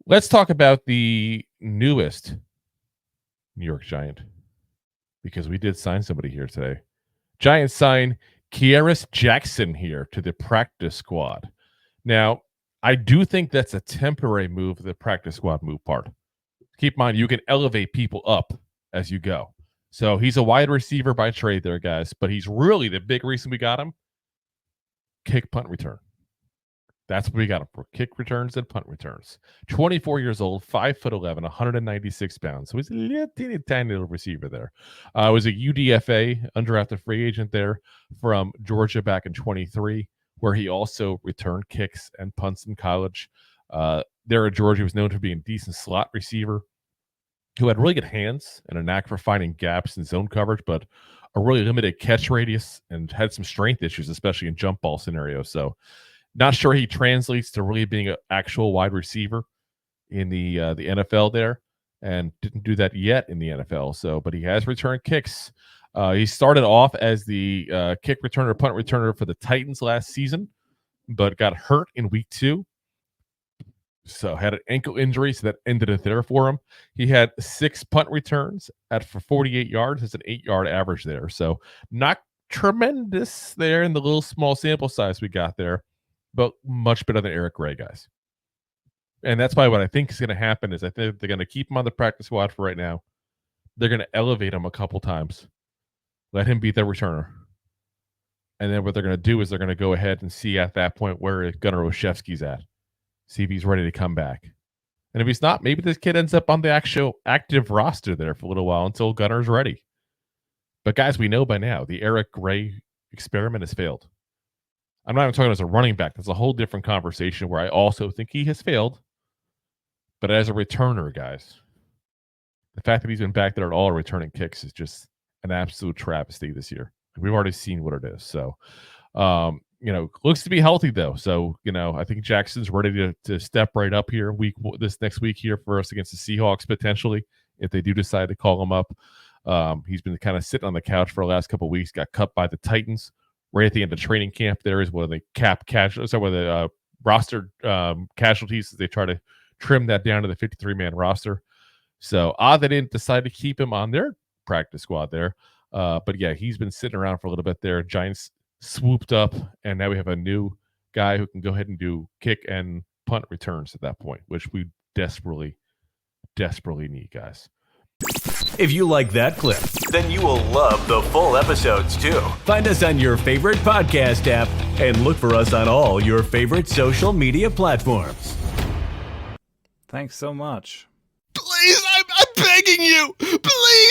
Let's talk about the newest New York Giant, because we did sign somebody here today. Giants sign Kearis Jackson here to the practice squad. Now, I do think that's a temporary move, the practice squad move part. Keep in mind, you can elevate people up as you go. So he's a wide receiver by trade there, guys, but he's really the big reason we got him. Kick, punt, return. That's what we got him for, kick returns and punt returns. 24 years old, 5'11", 196 pounds. So he's a little tiny little receiver there. Was a UDFA, undrafted free agent there from Georgia back in 23, where he also returned kicks and punts in college. There at Georgia, he was known for being a decent slot receiver who had really good hands and a knack for finding gaps in zone coverage, but a really limited catch radius and had some strength issues, especially in jump ball scenarios. So not sure he translates to really being an actual wide receiver in the NFL there, and didn't do that yet in the NFL. So, but he has returned kicks. He started off as the kick returner, punt returner for the Titans last season, but got hurt in week 2. So had an ankle injury, so that ended it there for him. He had 6 punt returns for 48 yards. It's an 8-yard average there. So not tremendous there in the little small sample size we got there, but much better than Eric Gray, guys. And that's why what I think is going to happen is I think they're going to keep him on the practice squad for right now. They're going to elevate him a couple times. Let him be their returner. And then what they're going to do is they're going to go ahead and see at that point where Gunnar Olszewski's at. See if he's ready to come back. And if he's not, maybe this kid ends up on the actual active roster there for a little while until Gunnar's ready. But guys, we know by now the Eric Gray experiment has failed. I'm not even talking as a running back. That's a whole different conversation where I also think he has failed. But as a returner, guys, the fact that he's been back there at all returning kicks is just an absolute travesty this year. We've already seen what it is. So, looks to be healthy though. So, I think Jackson's ready to step right up here this next week here for us against the Seahawks potentially, if they do decide to call him up. He's been kind of sitting on the couch for the last couple of weeks, got cut by the Titans. Right at the end of training camp, there is one of the roster casualties. They try to trim that down to the 53-man roster. So odd they didn't decide to keep him on their practice squad there. But yeah, he's been sitting around for a little bit there. Giants swooped up, and now we have a new guy who can go ahead and do kick and punt returns at that point, which we desperately need, guys. If you like that clip, then you will love the full episodes too. Find us on your favorite podcast app and look for us on all your favorite social media platforms. Thanks so much. Please, I'm begging you. Please.